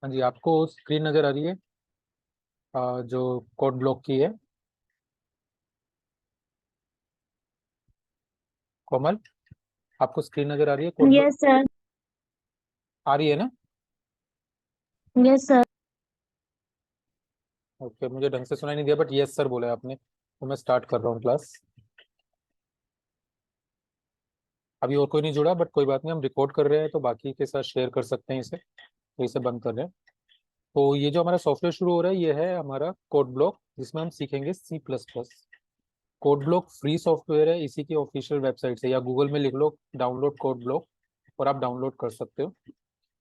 हाँ जी, आपको स्क्रीन नज़र आ रही है जो कोड ब्लॉक की है। कोमल, आपको स्क्रीन नज़र आ रही है कोड ब्लॉक? Yes sir. आ रही है ना? Yes sir. ओके, मुझे ढंग से सुनाई नहीं दिया बट यस सर बोला है आपने, तो मैं स्टार्ट कर रहा हूँ क्लास। अभी और कोई नहीं जुड़ा बट कोई बात नहीं, हम रिकॉर्ड कर रहे हैं तो बाकी के साथ शेयर कर सकते हैं इसे, तो इसे बंद कर रहे हैं। तो ये जो हमारा सॉफ्टवेयर शुरू हो रहा है ये है हमारा कोड ब्लॉक, जिसमें हम सीखेंगे C++। Code block free software है, इसी की ऑफिशियल वेबसाइट से या गूगल में लिख लो डाउनलोड कोड ब्लॉक और आप डाउनलोड कर सकते हो।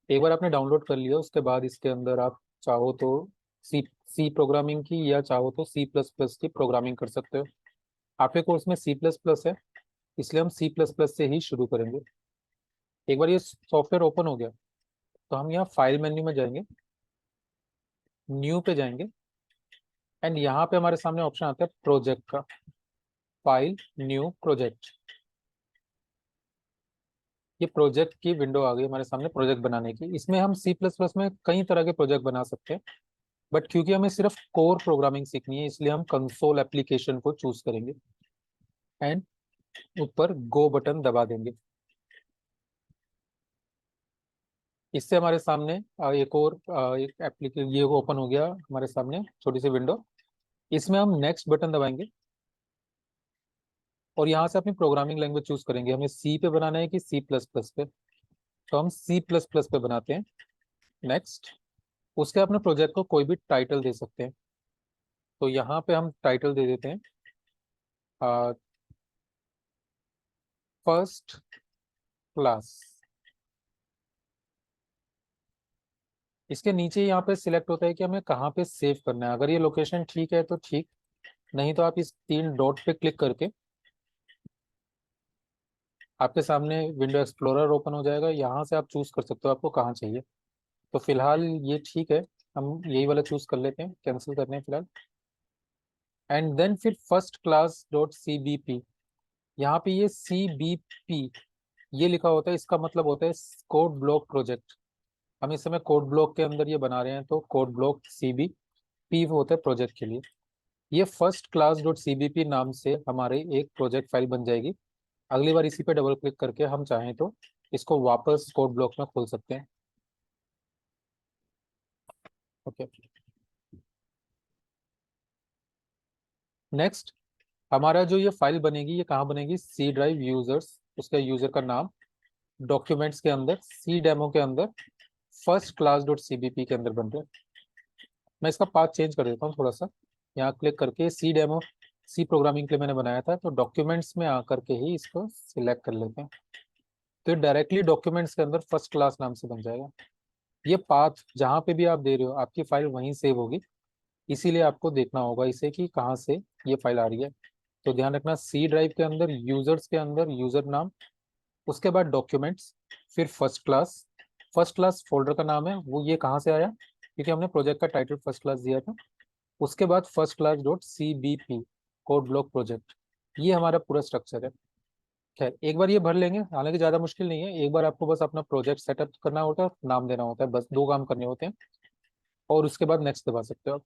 एक बार आपने डाउनलोड कर लिया उसके बाद इसके अंदर आप चाहो तो सी सी प्रोग्रामिंग की या चाहो तो C++ की प्रोग्रामिंग कर सकते हो। आपके कोर्स में C++ है, इसलिए हम C++ से ही शुरू करेंगे। एक बार ये सॉफ्टवेयर ओपन हो गया तो हम यहाँ फाइल मेन्यू में जाएंगे, न्यू पे जाएंगे एंड यहाँ पे हमारे सामने ऑप्शन आता है प्रोजेक्ट का। फाइल, न्यू, प्रोजेक्ट, ये प्रोजेक्ट की विंडो आ गई हमारे सामने प्रोजेक्ट बनाने की। इसमें हम C++ में कई तरह के प्रोजेक्ट बना सकते हैं बट क्योंकि हमें सिर्फ कोर प्रोग्रामिंग सीखनी है इसलिए हम कंसोल एप्लीकेशन को चूज करेंगे एंड ऊपर गो बटन दबा देंगे। इससे हमारे सामने एक और एक एप्लीकेशन ये ओपन हो गया हमारे सामने, छोटी सी विंडो। इसमें हम नेक्स्ट बटन दबाएंगे और यहाँ से अपनी प्रोग्रामिंग लैंग्वेज चूज करेंगे, हमें सी पे बनाना है कि C++ पे। तो हम C++ पे बनाते हैं। नेक्स्ट, उसके अपने प्रोजेक्ट को कोई भी टाइटल दे सकते हैं। तो यहाँ पे हम टाइटल दे देते हैं फर्स्ट क्लास। इसके नीचे यहाँ पे सिलेक्ट होता है कि हमें कहाँ पे सेव करना है। अगर ये लोकेशन ठीक है तो ठीक, नहीं तो आप इस तीन डॉट पे क्लिक करके आपके सामने विंडो एक्सप्लोरर ओपन हो जाएगा, यहाँ से आप चूज कर सकते हो आपको कहाँ चाहिए। तो फिलहाल ये ठीक है, हम यही वाला चूज कर लेते हैं, कैंसिल करने हैं फिलहाल। एंड देन फिर फर्स्ट क्लास डॉट CBP, यहाँ पे ये CBP ये लिखा होता है, इसका मतलब होता है कोड ब्लॉक प्रोजेक्ट। हम इस समय कोड ब्लॉक के अंदर ये बना रहे हैं तो कोड ब्लॉक CBP होता है प्रोजेक्ट के लिए। ये फर्स्ट क्लास डॉट CBP नाम से हमारे एक प्रोजेक्ट फाइल बन जाएगी। अगली बार इसी पे डबल क्लिक करके हम चाहें तो इसको वापस कोड ब्लॉक में खोल सकते हैं। ओके, नेक्स्ट, हमारा जो ये फाइल बनेगी ये कहाँ बनेगी? C ड्राइव यूजर्स, उसका यूजर का नाम, डॉक्यूमेंट्स के अंदर, C डेमो के अंदर, फर्स्ट क्लास डॉट CBP के अंदर बन रहे हैं। मैं इसका पाथ चेंज कर देता हूँ थोड़ा सा। यहाँ क्लिक करके C डेमो, C प्रोग्रामिंग के लिए मैंने बनाया था तो डॉक्यूमेंट्स में आकर के ही इसको सिलेक्ट कर लेते हैं। तो डायरेक्टली डॉक्यूमेंट्स के अंदर फर्स्ट क्लास नाम से बन जाएगा। ये पाथ जहाँ पे भी आप दे रहे हो आपकी फाइल वहीं सेव होगी, इसीलिए आपको देखना होगा इसे कि कहाँ से ये फाइल आ रही है। तो ध्यान रखना, C ड्राइव के अंदर यूजर्स के अंदर यूजर नाम, उसके बाद डॉक्यूमेंट्स, फिर first class. First class folder का नाम है, वो ये कहाँ से आया क्योंकि हमने प्रोजेक्ट का टाइटल फर्स्ट क्लास दिया था। उसके बाद first class dot CBP, code block project, ये हमारा पूरा स्ट्रक्चर है। खैर एक बार ये भर लेंगे, हालांकि ज़्यादा मुश्किल नहीं है। एक बार आपको बस अपना प्रोजेक्ट सेटअप करना होता है, नाम देना होता है, बस दो काम करने होते हैं और उसके बाद नेक्स्ट दबा सकते हो आप।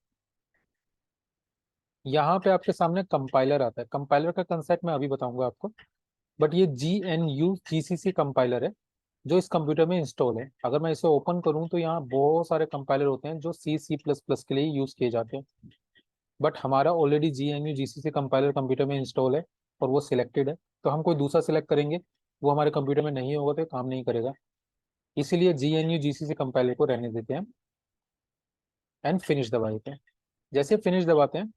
यहाँ पे आपके सामने कंपाइलर आता है। कंपाइलर का कंसेप्ट मैं अभी बताऊंगा आपको, बट ये GNU GCC कंपाइलर है जो इस कंप्यूटर में इंस्टॉल है। अगर मैं इसे ओपन करूँ तो यहाँ बहुत सारे कंपाइलर होते हैं जो C++ के लिए यूज़ किए जाते हैं, बट हमारा already GNU GCC compiler computer में इंस्टॉल है और वो सिलेक्टेड है। तो हम कोई दूसरा सिलेक्ट करेंगे, वो हमारे कंप्यूटर में नहीं होगा तो ये काम नहीं करेगा, इसीलिए GNU GCC कंपाइलर को रहने देते हैं एंड फिनिश दबा देते हैं। जैसे फिनिश दबाते हैं,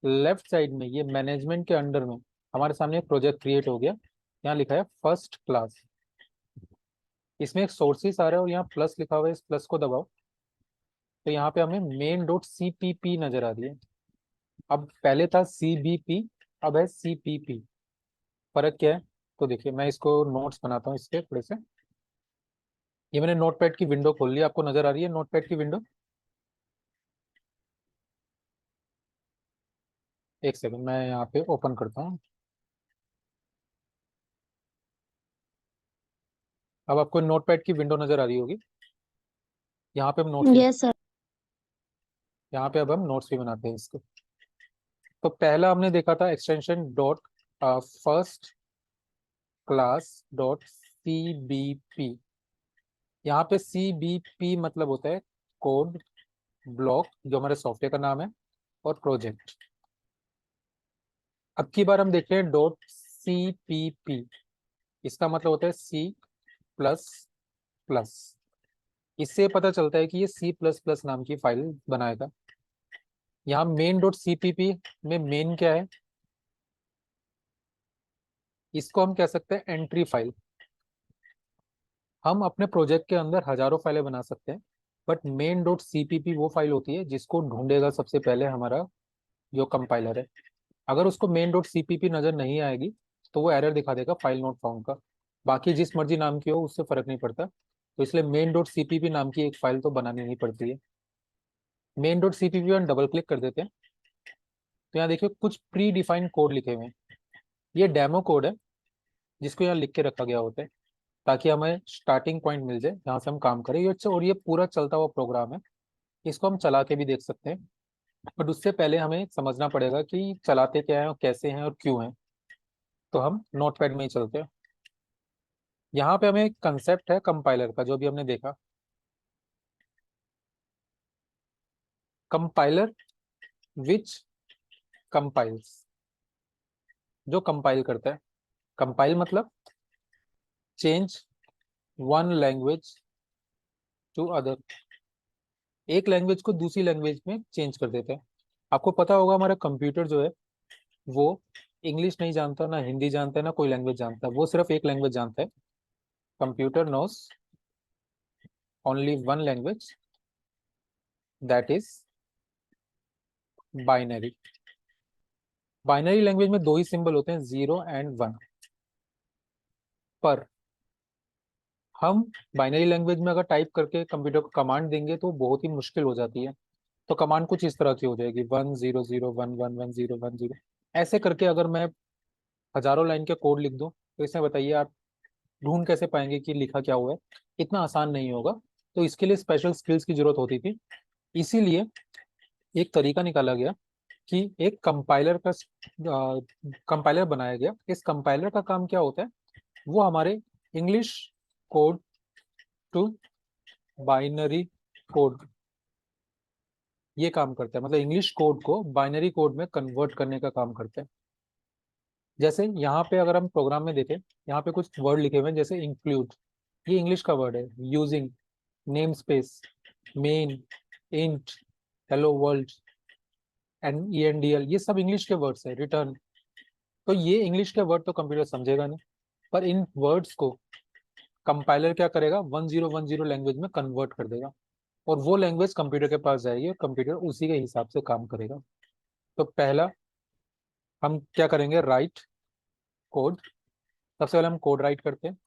लेफ्ट साइड में ये मैनेजमेंट के अंडर में हमारे सामने एक प्रोजेक्ट क्रिएट हो गया। यहाँ लिखा है फर्स्ट क्लास, इसमें एक सोर्सेस आ रहा है और यहाँ प्लस लिखा हुआ है, इस प्लस को दबाओ तो यहाँ पे हमें मेन डॉट CPP नजर आ रही है। अब पहले था CBP, अब है CPP। फर्क क्या है? तो देखिए मैं इसको नोट्स बनाता हूँ इसके थोड़े से। ये मैंने नोटपैड की विंडो खोल ली, आपको नजर आ रही है नोटपैड की विंडो? एक सेकंड मैं यहाँ पे ओपन करता हूँ। अब आपको नोटपैड की विंडो नजर आ रही होगी। यहाँ पे हम नोट्स Yes, sir. यहाँ पे अब हम नोट्स भी बनाते हैं इसको। तो पहला हमने देखा था extension dot first class dot CBP। यहाँ पे CBP मतलब होता है कोड ब्लॉक, जो हमारे सॉफ्टवेयर का नाम है, और प्रोजेक्ट। अब की बार हम देखते हैं डॉट CPP। इसका मतलब होता है C++। इससे पता चलता है कि ये C++ नाम की फाइल बनाएगा। यहाँ मेन डॉट CPP में मेन क्या है, इसको हम कह सकते हैं एंट्री फाइल। हम अपने प्रोजेक्ट के अंदर हजारों फाइलें बना सकते हैं, बट मेन डॉट CPP वो फाइल होती है जिसको ढूंढेगा सबसे पहले हमारा जो कंपाइलर है। अगर उसको मेन डॉट CPP नजर नहीं आएगी तो वो एरर दिखा देगा फाइल नॉट फाउंड का। बाकी जिस मर्जी नाम की हो उससे फर्क नहीं पड़ता, तो इसलिए मेन डॉट CPP नाम की एक फाइल तो बनानी ही पड़ती है। मेन डॉट CPP पर डबल क्लिक कर देते हैं, तो यहाँ देखिए कुछ प्री डिफाइंड कोड लिखे हुए हैं। ये डेमो कोड है जिसको यहाँ लिख के रखा गया होता है ताकि हमें स्टार्टिंग पॉइंट मिल जाए जहाँ से हम काम करें। और ये पूरा चलता हुआ प्रोग्राम है, इसको हम चला के भी देख सकते हैं, बट उससे पहले हमें समझना पड़ेगा कि चलाते क्या है और कैसे हैं और क्यों हैं। तो हम नोटपैड में ही चलते हैं। यहाँ पे हमें एक कंसेप्ट है कंपाइलर का, जो भी हमने देखा। कंपाइलर विच कंपाइल्स, जो कंपाइल करता है। कंपाइल मतलब change one language to other, एक लैंग्वेज को दूसरी लैंग्वेज में चेंज कर देता है। आपको पता होगा हमारा कंप्यूटर जो है वो इंग्लिश नहीं जानता, ना हिंदी जानता है, ना कोई लैंग्वेज जानता है, वो सिर्फ एक लैंग्वेज जानता है। Computer knows only one language, that is binary. Binary language में दो ही सिंबल होते हैं, 0 और 1। पर हम बाइनरी लैंग्वेज में अगर टाइप करके कंप्यूटर को कमांड देंगे तो बहुत ही मुश्किल हो जाती है। तो कमांड कुछ इस तरह की हो जाएगी, 1 0 0 1 1 1 0 ऐसे करके अगर मैं हजारों लाइन के कोड लिख दूं तो इसमें बताइए आप ढूंढ कैसे पाएंगे कि लिखा क्या हुआ है। इतना आसान नहीं होगा, तो इसके लिए स्पेशल स्किल्स की जरूरत होती थी। इसीलिए एक तरीका निकाला गया कि एक कंपाइलर बनाया गया। इस कंपाइलर का काम क्या होता है, वो हमारे English code to binary code ये काम करता है। मतलब इंग्लिश कोड को बाइनरी कोड में कन्वर्ट करने का काम करता है। जैसे यहाँ पे अगर हम प्रोग्राम में देखें, यहाँ पे कुछ वर्ड लिखे हुए हैं जैसे इंक्लूड, ये इंग्लिश का वर्ड है। Using, name space, main, int, hello world, and ENDL, ये सब इंग्लिश के वर्ड्स है। रिटर्न, तो ये इंग्लिश के वर्ड तो कंप्यूटर समझेगा नहीं, पर इन वर्ड्स को कंपाइलर क्या करेगा, 1010 लैंग्वेज में कन्वर्ट कर देगा, और वो लैंग्वेज कंप्यूटर के पास जाएगी और कंप्यूटर उसी के हिसाब से काम करेगा। तो पहला हम क्या करेंगे, राइट कोड। सबसे पहले हम कोड राइट करते हैं,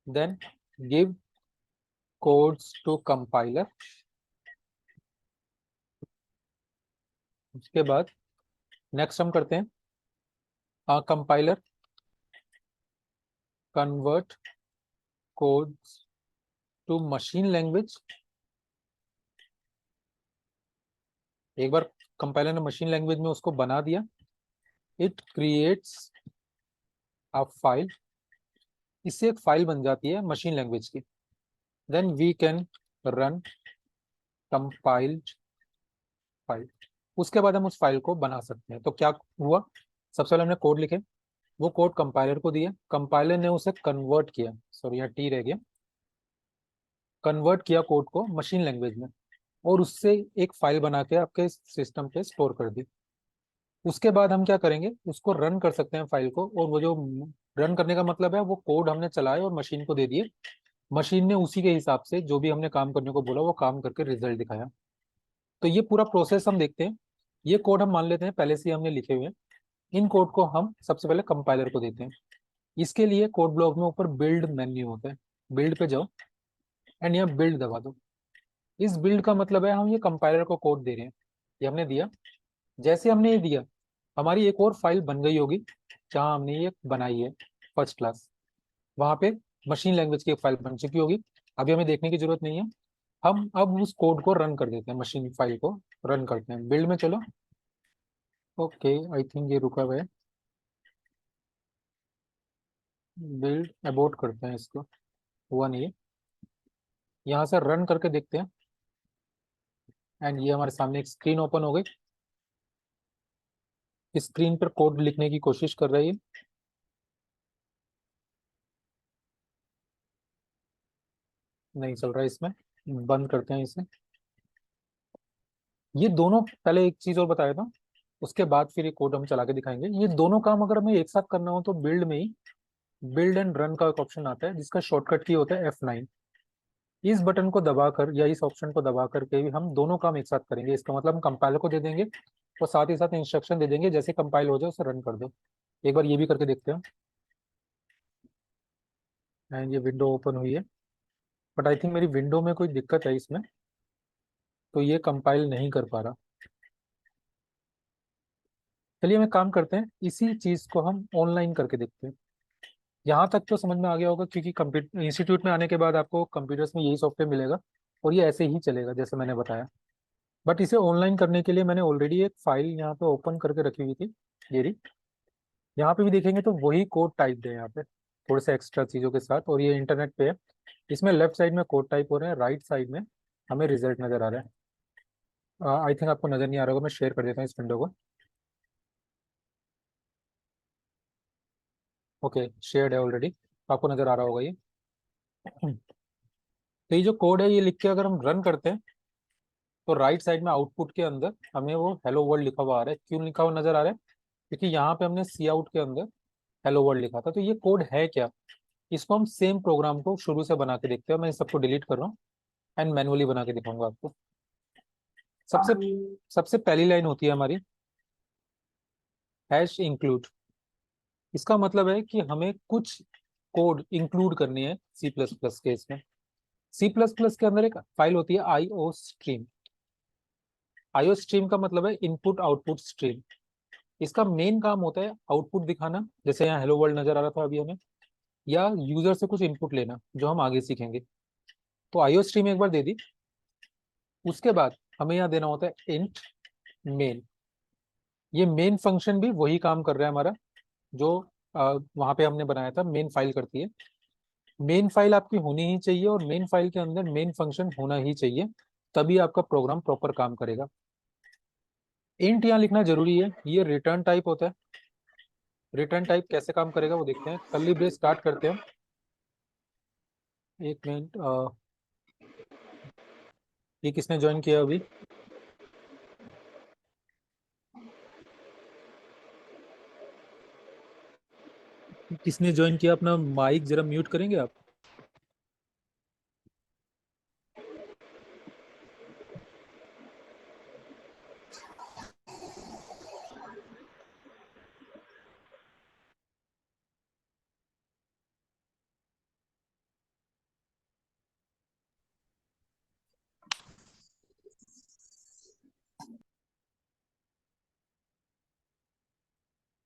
then give codes to compiler. उसके बाद नेक्स्ट हम करते हैं compiler convert codes to machine language. एक बार कंपाइलर ने मशीन लैंग्वेज में उसको बना दिया, इट क्रिएट्स अ फाइल, इससे एक फाइल बन जाती है मशीन लैंग्वेज की। Then we can run compiled file. उसके बाद हम उस फाइल को बना सकते हैं। तो क्या हुआ, सबसे पहले हमने कोड लिखे, वो कोड कंपाइलर को दिया, कंपाइलर ने उसे कन्वर्ट किया, सॉरी यहाँ टी रह गया, कन्वर्ट किया कोड को मशीन लैंग्वेज में, और उससे एक फाइल बना के आपके सिस्टम पे स्टोर कर दी। उसके बाद हम क्या करेंगे, उसको रन कर सकते हैं फाइल को, और वो जो रन करने का मतलब है वो कोड हमने चलाए और मशीन को दे दिए, मशीन ने उसी के हिसाब से जो भी हमने काम करने को बोला वो काम करके रिजल्ट दिखाया। तो ये पूरा प्रोसेस हम देखते हैं। ये कोड हम मान लेते हैं पहले से ही हमने लिखे हुए हैं। इन कोड को हम सबसे पहले कंपाइलर को देते हैं। इसके लिए कोड ब्लॉक में ऊपर बिल्ड मेन्यू होता है, बिल्ड पे जाओ एंड यहाँ बिल्ड दबा दो। इस बिल्ड का मतलब है हम ये कंपाइलर को कोड दे रहे हैं, ये हमने दिया। जैसे हमने ये दिया, हमारी एक और फाइल बन गई होगी जहां हमने ये बनाई है फर्स्ट क्लास, वहां पे मशीन लैंग्वेज की एक फाइल बन चुकी होगी। अभी हमें देखने की जरूरत नहीं है, हम अब उस कोड को रन कर देते हैं, मशीन फाइल को रन करते हैं। बिल्ड में चलो। ओके, आई थिंक ये रुका हुआ है। बिल्ड अबॉर्ट करते हैं इसको, हुआ नहीं है। यहाँ से रन करके देखते हैं एंड ये हमारे सामने एक स्क्रीन ओपन हो गई। इस स्क्रीन पर कोड लिखने की कोशिश कर रही है। नहीं चल रहा है इसमें, बंद करते हैं इसे। ये दोनों, पहले एक चीज और बताया था, उसके बाद फिर ये कोड हम चला के दिखाएंगे। ये दोनों काम अगर हमें एक साथ करना हो तो बिल्ड में ही बिल्ड एंड रन का एक ऑप्शन आता है जिसका शॉर्टकट की होता है F9। इस बटन को दबाकर या इस ऑप्शन को दबा करके भी हम दोनों काम एक साथ करेंगे। इसका मतलब हम कंपाइलर को दे देंगे और साथ ही साथ इंस्ट्रक्शन दे देंगे, जैसे कंपाइल हो जाए उसे रन कर दो। एक बार ये भी करके देखते हैं। एंड ये विंडो ओपन हुई है, बट आई थिंक मेरी विंडो में कोई दिक्कत है इसमें, तो ये कंपाइल नहीं कर पा रहा। चलिए हम एक काम करते हैं, इसी चीज को हम ऑनलाइन करके देखते हैं। यहाँ तक तो समझ में आ गया होगा, क्योंकि कंप्यूटर इंस्टीट्यूट में आने के बाद आपको कंप्यूटर्स में यही सॉफ्टवेयर मिलेगा और ये ऐसे ही चलेगा जैसे मैंने बताया। बट इसे ऑनलाइन करने के लिए मैंने ऑलरेडी एक फाइल यहाँ पे ओपन करके रखी हुई थी, ये रही। यहाँ पे भी देखेंगे तो वही कोड टाइप है यहाँ पे, थोड़े से एक्स्ट्रा चीज़ों के साथ, और ये इंटरनेट पे है। इसमें लेफ्ट साइड में कोड टाइप हो रहे हैं, राइट साइड में हमें रिजल्ट नजर आ रहा है। आई थिंक आपको नजर नहीं आ रहा होगा, मैं शेयर कर देता हूँ इस विंडो को। ओके, शेयर्ड है ऑलरेडी, आपको नजर आ रहा होगा ये। तो ये जो कोड है ये लिख के अगर हम रन करते हैं तो राइट साइड में आउटपुट के अंदर हमें वो हेलो वर्ल्ड लिखा हुआ आ रहा है। क्यों लिखा हुआ नजर आ रहा है? क्योंकि यहाँ पे हमने सी आउट के अंदर हेलो वर्ल्ड लिखा था। तो ये कोड है क्या, इसको हम सेम प्रोग्राम को शुरू से बना के देखते हैं। मैं इस सबको डिलीट कर रहा हूँ एंड मैनुअली बना के दिखाऊंगा आपको। सबसे सबसे पहली लाइन होती है हमारी हैश इंक्लूड। इसका मतलब है कि हमें कुछ कोड इंक्लूड करनी है सी प्लस प्लस के। इसमें सी प्लस प्लस के अंदर एक फाइल होती है आईओ स्ट्रीम। आईओ स्ट्रीम का मतलब है इनपुट आउटपुट स्ट्रीम। इसका मेन काम होता है आउटपुट दिखाना, जैसे यहाँ हेलो वर्ल्ड नजर आ रहा था अभी हमें, या यूजर से कुछ इनपुट लेना जो हम आगे सीखेंगे। तो आईओ स्ट्रीम एक बार दे दी, उसके बाद हमें यहाँ देना होता है इंट मेन। ये मेन फंक्शन भी वही काम कर रहा है हमारा जो वहां पे हमने बनाया था, मेन फाइल करती है। मेन फाइल आपकी होनी ही चाहिए और मेन फाइल के अंदर मेन फंक्शन होना ही चाहिए, तभी आपका प्रोग्राम प्रॉपर काम करेगा। इंट यहाँ लिखना जरूरी है, ये रिटर्न टाइप होता है। रिटर्न टाइप कैसे काम करेगा वो देखते हैं। कर्ली ब्रेस स्टार्ट करते हैं। एक मिनट, ये किसने ज्वाइन किया अभी? किसने ज्वाइन किया? अपना माइक जरा म्यूट करेंगे आप?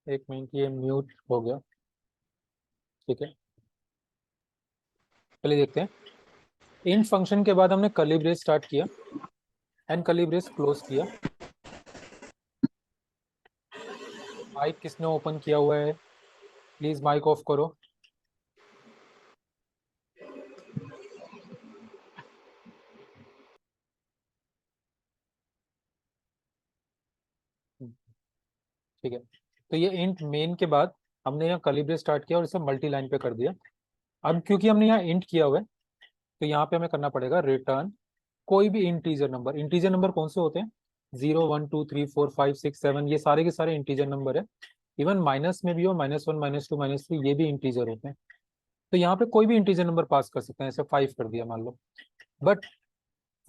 एक मिनट, ये म्यूट हो गया। ठीक है, चलिए देखते हैं। इंट फंक्शन के बाद हमने कर्ली ब्रेस स्टार्ट किया एंड कर्ली ब्रेस क्लोज किया। माइक किसने ओपन किया हुआ है? प्लीज माइक ऑफ करो। ठीक है, तो ये इंट मेन के बाद हमने यहाँ कर्ली ब्रेस स्टार्ट किया और इसे मल्टी लाइन पे कर दिया। अब क्योंकि हमने यहाँ इंट किया हुआ है तो यहाँ पे हमें करना पड़ेगा रिटर्न कोई भी इंटीजर नंबर। इंटीजर नंबर कौन से होते हैं? 0 1 2 3 4 5 6 7, ये सारे के सारे इंटीजर नंबर है। इवन माइनस में भी हो, -1 -2 -3, ये भी इंटीजर होते हैं। तो यहाँ पे कोई भी इंटीजर नंबर पास कर सकते हैं, जैसे 5 कर दिया मान लो। बट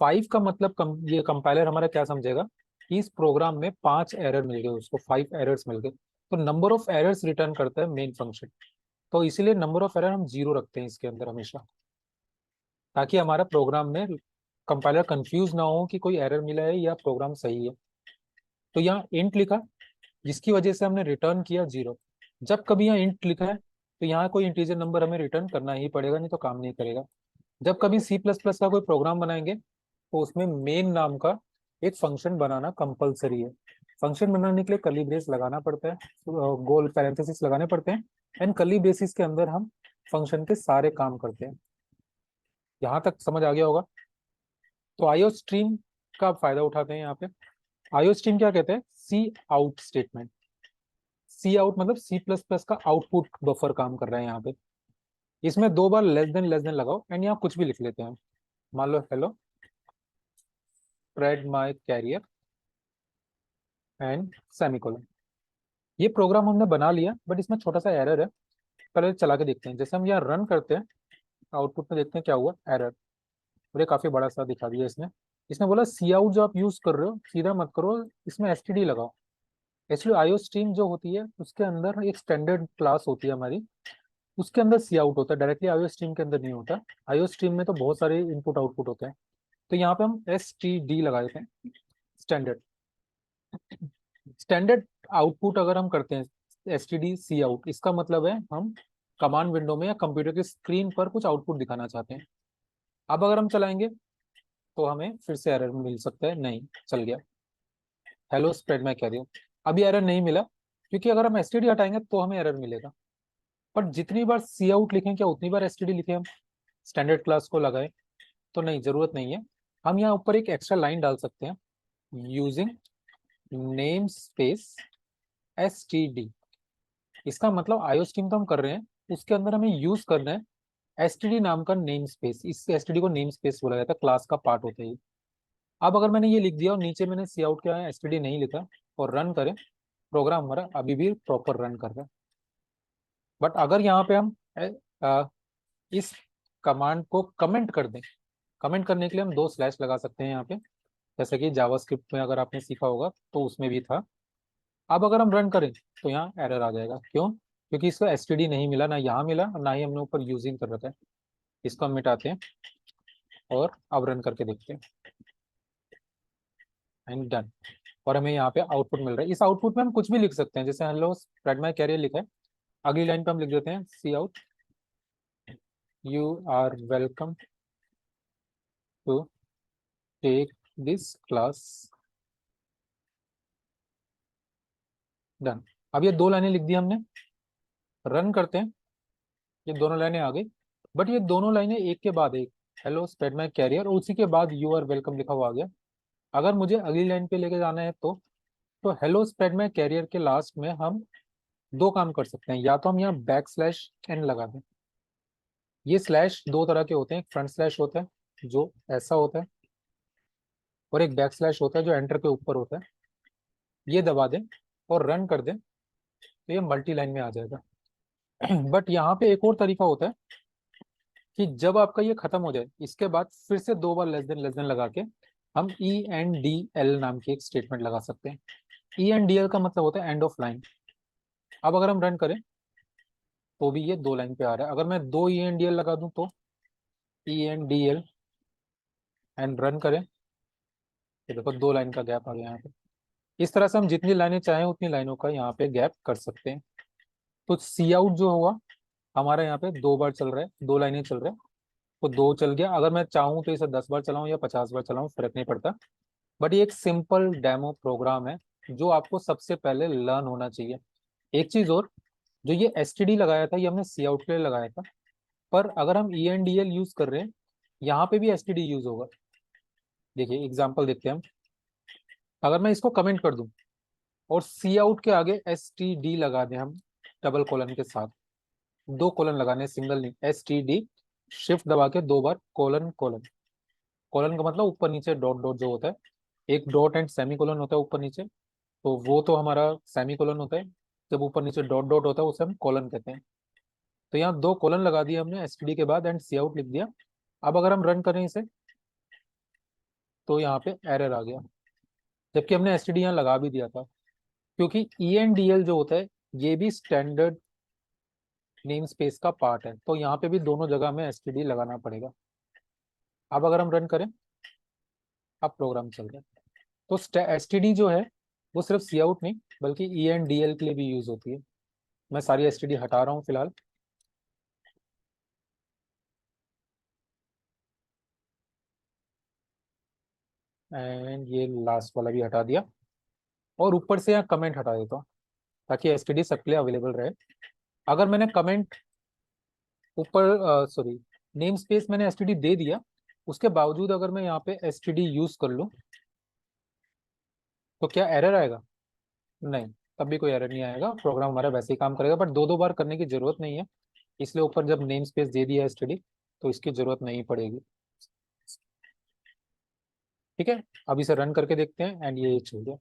5 का मतलब ये कंपाइलर हमारा क्या समझेगा कि इस प्रोग्राम में 5 एरर मिल गए, उसको 5 एरर्स मिल गए। तो नंबर ऑफ एरर्स रिटर्न करता है मेन फंक्शन। तो इसीलिए नंबर ऑफ एरर हम 0 रखते हैं इसके अंदर हमेशा, ताकि हमारा प्रोग्राम में कंपाइलर कंफ्यूज ना हो कि कोई एरर मिला है या प्रोग्राम सही है। तो यहाँ इंट लिखा जिसकी वजह से हमने रिटर्न किया 0। जब कभी यहाँ इंट लिखा है तो यहाँ कोई इंटीजर नंबर हमें रिटर्न करना ही पड़ेगा, नहीं तो काम नहीं करेगा। जब कभी सी प्लस प्लस का कोई प्रोग्राम बनाएंगे तो उसमें मेन नाम का एक फंक्शन बनाना कंपलसरी है। फंक्शन बनाने के लिए कर्ली ब्रेस लगाना पड़ता है, गोल पैरेंथेसिस लगाने पड़ते हैं, एंड कर्ली ब्रेसिस के अंदर हम फंक्शन के सारे काम करते हैं। यहाँ तक समझ आ गया होगा। तो आईओ स्ट्रीम का आप फायदा उठाते हैं यहाँ पे। आईओ स्ट्रीम क्या कहते हैं? Cout statement. Cout मतलब सी प्लस प्लस का आउटपुट बफर काम कर रहा है यहाँ पे। इसमें 2 बार लेस देन लगाओ एंड यहाँ कुछ भी लिख लेते हैं। मान लो hello spread my career and semicolon. ये प्रोग्राम हमने बना लिया, बट इसमें छोटा सा एरर है। पहले चला के देखते हैं। जैसे हम यहाँ रन करते हैं, आउटपुट में देखते हैं क्या हुआ, एरर। और ये काफी बड़ा सा दिखा दिया इसने। इसने बोला सी आउट जो आप यूज कर रहे हो सीधा मत करो, इसमें एसटीडी लगाओ। एक्चुअली आईओ स्ट्रीम जो होती है उसके अंदर एक स्टैंडर्ड क्लास होती है हमारी, उसके अंदर सी आउट होता है, डायरेक्टली आईओ स्ट्रीम के अंदर नहीं होता। आईओ स्ट्रीम में तो बहुत सारे इनपुट आउटपुट होते हैं। तो यहाँ पे हम एस टी डी लगा देते हैं, स्टैंडर्ड। स्टैंडर्ड आउटपुट अगर हम करते हैं S T D C out, इसका मतलब है हम कमांड विंडो में या कंप्यूटर की स्क्रीन पर कुछ आउटपुट दिखाना चाहते हैं। अब अगर हम चलाएंगे तो हमें फिर से एरर मिल सकता है। नहीं, चल गया, हेलो स्प्रेड माई कैरियर। अभी एरर नहीं मिला, क्योंकि अगर हम एसटीडी हटाएंगे तो हमें एरर मिलेगा। बट जितनी बार सी आउट लिखें क्या उतनी बार एसटीडी लिखे हम, स्टैंडर्ड क्लास को लगाए? तो नहीं, जरूरत नहीं है। हम यहाँ ऊपर एक एक्स्ट्रा लाइन डाल सकते हैं, using name space S T D. इसका मतलब आईओ स्ट्रीम तो हम कर रहे हैं, उसके अंदर हमें यूज करना है एसटीडी नाम का नेम स्पेस। इस एसटीडी को नेम स्पेस बोला जाता है, क्लास का पार्ट होता है ये। अब अगर मैंने ये लिख दिया और नीचे मैंने सी आउट किया है, एसटीडी नहीं लिखा, और रन करें, प्रोग्राम हमारा अभी भी प्रॉपर रन कर रहा है। बट अगर यहाँ पे हम इस कमांड को कमेंट कर दें, कमेंट करने के लिए हम 2 स्लैश लगा सकते हैं यहाँ पे, जैसे कि जावास्क्रिप्ट में अगर आपने सीखा होगा तो उसमें भी था। अब अगर हम रन करें तो यहाँ एरर आ जाएगा। क्यों? क्योंकि इसको एसटीडी नहीं मिला, ना यहाँ मिला और ना ही हमने ऊपर यूजिंग कर रखा है। इसको हम मिटाते हैं और अब रन करके देखते हैं, एंड डन। और हमें यहाँ पे आउटपुट मिल रहा है। इस आउटपुट में हम कुछ भी लिख सकते हैं, जैसे हेलो स्प्रेड माई कैरियर लिखा है, अगली लाइन पे हम लिख देते हैं cout you are welcome to take this class, done. अब ये 2 लाइनें लिख दी हमने, रन करते हैं, ये दोनों लाइनें आ गई। बट ये दोनों लाइनें एक के बाद एक, हेलो स्प्रेड माई कैरियर और उसी के बाद यू आर वेलकम लिखा हुआ आ गया। अगर मुझे अगली लाइन पे लेके जाना है तो हेलो स्प्रेड माई कैरियर के लास्ट में हम 2 काम कर सकते हैं। या तो हम यहाँ बैक स्लैश एन लगा दें। ये स्लैश 2 तरह के होते हैं, एक फ्रंट स्लैश होता है जो ऐसा होता है, और एक बैक स्लैश होता है जो एंटर के ऊपर होता है। ये दबा दें और रन कर दें तो ये मल्टी लाइन में आ जाएगा। बट यहाँ पे एक और तरीका होता है कि जब आपका ये खत्म हो जाए, इसके बाद फिर से 2 बार लेस देन लगा के हम ई एन डी एल नाम की एक स्टेटमेंट लगा सकते हैं। ई एन डी एल का मतलब होता है एंड ऑफ लाइन। अब अगर हम रन करें तो भी ये 2 लाइन पे आ रहा है। अगर मैं 2 ई एन डी एल लगा दूं तो E N D L and run करें तो देखो 2 लाइन का गैप आ गया यहाँ पे। इस तरह से हम जितनी लाइनें चाहें उतनी लाइनों का यहाँ पे गैप कर सकते हैं। तो सी आउट जो हुआ हमारा यहाँ पे 2 बार चल रहा है, 2 लाइनें चल रहा है, तो 2 चल गया। अगर मैं चाहूँ तो इसे 10 बार चलाऊं या 50 बार चलाऊं, फर्क नहीं पड़ता। बट ये एक सिंपल डेमो प्रोग्राम है जो आपको सबसे पहले लर्न होना चाहिए। एक चीज और, जो ये एस टी डी लगाया था ये हमने सी आउट के लिए लगाया था, पर अगर हम E N D L use कर रहे हैं यहाँ पे भी एस टी डी यूज होगा। देखिए एग्जाम्पल देखते हैं हम। अगर मैं इसको कमेंट कर दूं और सी आउट के आगे एस टी डी लगा दें हम डबल कोलन के साथ, 2 कोलन लगाने, सिंगल नहीं, एस टी डी, शिफ्ट दबा के 2 बार कोलन कोलन। कोलन का मतलब ऊपर नीचे डॉट डॉट जो होता है, एक डॉट एंड सेमी कोलन होता है ऊपर नीचे, तो वो तो हमारा सेमी कोलन होता है। जब ऊपर नीचे डॉट डॉट होता है उसे हम कोलन कहते हैं। तो यहाँ 2 कोलन लगा दिए हमने एस टी डी के बाद एंड सी आउट लिख दिया। अब अगर हम रन करें इसे तो यहाँ पे एरर आ गया, जबकि हमने एस टी डी यहाँ लगा भी दिया था। क्योंकि ई एन डी एल जो होता है ये भी स्टैंडर्ड नेम स्पेस का पार्ट है, तो यहाँ पे भी दोनों जगह में एस टी डी लगाना पड़ेगा। अब अगर हम रन करें, अब प्रोग्राम चल रहा है। तो एस टी डी जो है वो सिर्फ सी आउट नहीं बल्कि ई एन डी एल के लिए भी यूज होती है। मैं सारी एस टी डी हटा रहा हूँ फिलहाल। एंड ये लास्ट वाला भी हटा दिया, और ऊपर से यहाँ कमेंट हटा देता हूँ ताकि एसटीडी सबके लिए अवेलेबल रहे। अगर मैंने कमेंट ऊपर सॉरी नेम स्पेस मैंने एसटीडी दे दिया, उसके बावजूद अगर मैं यहाँ पे एसटीडी यूज कर लूँ तो क्या एरर आएगा? नहीं, तब भी कोई एरर नहीं आएगा, प्रोग्राम हमारा वैसे ही काम करेगा। बट दो दो बार करने की जरूरत नहीं है, इसलिए ऊपर जब नेम स्पेस दे दिया एसटीडी तो इसकी जरूरत नहीं पड़ेगी। ठीक है, अब इसे रन करके देखते हैं एंड ये चल गया।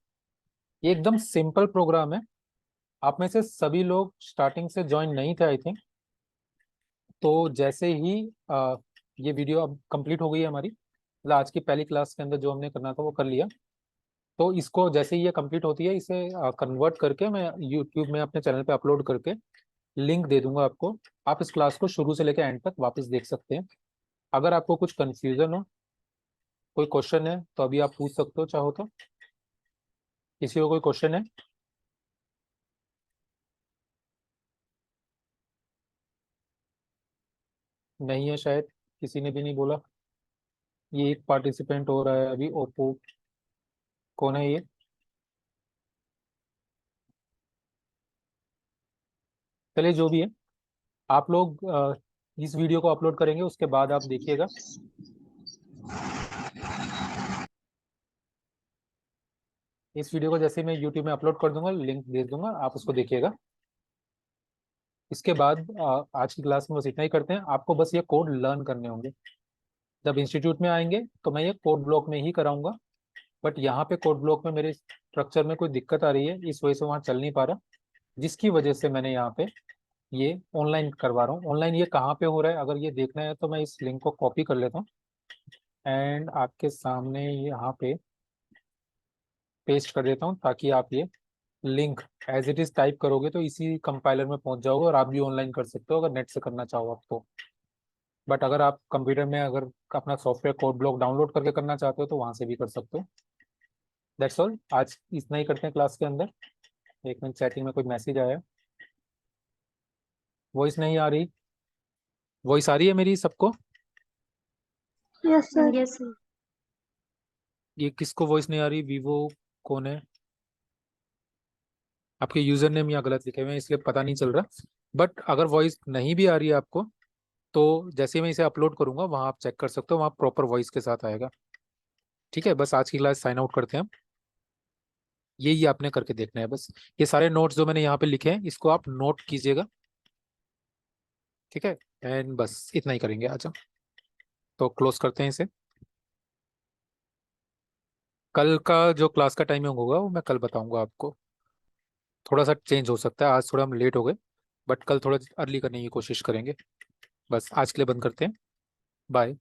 ये एकदम सिंपल प्रोग्राम है। आप में से सभी लोग स्टार्टिंग से ज्वाइन नहीं थे आई थिंक, तो जैसे ही ये वीडियो अब कंप्लीट हो गई है हमारी, मतलब आज की पहली क्लास के अंदर जो हमने करना था वो कर लिया, तो इसको जैसे ही ये कंप्लीट होती है इसे कन्वर्ट करके मैं यूट्यूब में अपने चैनल पे अपलोड करके लिंक दे दूंगा आपको। आप इस क्लास को शुरू से लेकर एंड तक वापस देख सकते हैं। अगर आपको कुछ कंफ्यूजन हो, कोई क्वेश्चन है, तो अभी आप पूछ सकते हो चाहो तो। किसी को कोई क्वेश्चन है? नहीं है शायद, किसी ने भी नहीं बोला। ये एक पार्टिसिपेंट हो रहा है अभी, ओप्पो। कौन है ये? चलिए जो भी है, आप लोग इस वीडियो को अपलोड करेंगे उसके बाद आप देखिएगा। इस वीडियो को जैसे ही मैं यूट्यूब में अपलोड कर दूंगा, लिंक भेज दूंगा, आप उसको देखिएगा। इसके बाद आज की क्लास में बस इतना ही करते हैं। आपको बस ये कोड लर्न करने होंगे। जब इंस्टीट्यूट में आएंगे तो मैं ये कोड ब्लॉक में ही कराऊंगा, बट यहाँ पे कोड ब्लॉक में मेरे स्ट्रक्चर में कोई दिक्कत आ रही है, इस वजह से वहाँ चल नहीं पा रहा, जिसकी वजह से मैंने यहाँ पे ये ऑनलाइन करवा रहा हूँ। ऑनलाइन ये कहाँ पे हो रहा है अगर ये देखना है तो मैं इस लिंक को कॉपी कर लेता हूँ एंड आपके सामने यहाँ पे पेस्ट कर देता हूँ, ताकि आप ये link as it is type करोगे तो इसी कंपाइलर में पहुंच जाओगे और आप भी ऑनलाइन कर सकते हो अगर नेट से करना चाहो आप तो। बट अगर आप कंप्यूटर में अगर अपना सॉफ्टवेयर कोड ब्लॉक डाउनलोड करके करना चाहते हो तो वहां से भी कर सकते हो। दैट्स ऑल, आज इतना ही करते हैं क्लास के अंदर। एक मिनट, चैटिंग में कोई मैसेज आया। वॉइस नहीं आ रही? वॉइस आ रही है मेरी सबको? Yes sir. Yes sir. ये किसको वॉइस नहीं आ रही? वीवो कौन है? आपके यूजर नेम यहाँ गलत लिखे हुए हैं इसलिए पता नहीं चल रहा। बट अगर वॉइस नहीं भी आ रही है आपको, तो जैसे ही मैं इसे अपलोड करूंगा वहां आप चेक कर सकते हो, वहां प्रॉपर वॉइस के साथ आएगा। ठीक है, बस आज की क्लास साइन आउट करते हैं हम। यही आपने करके देखना है बस। ये सारे नोट्स जो मैंने यहाँ पे लिखे हैं इसको आप नोट कीजिएगा। ठीक है, एंड बस इतना ही करेंगे आज हम। तो क्लोज करते हैं इसे। कल का जो क्लास का टाइमिंग होगा वो मैं कल बताऊंगा आपको। थोड़ा सा चेंज हो सकता है, आज थोड़ा हम लेट हो गए, बट कल थोड़ा अर्ली करने की कोशिश करेंगे। बस आज के लिए बंद करते हैं। बाय।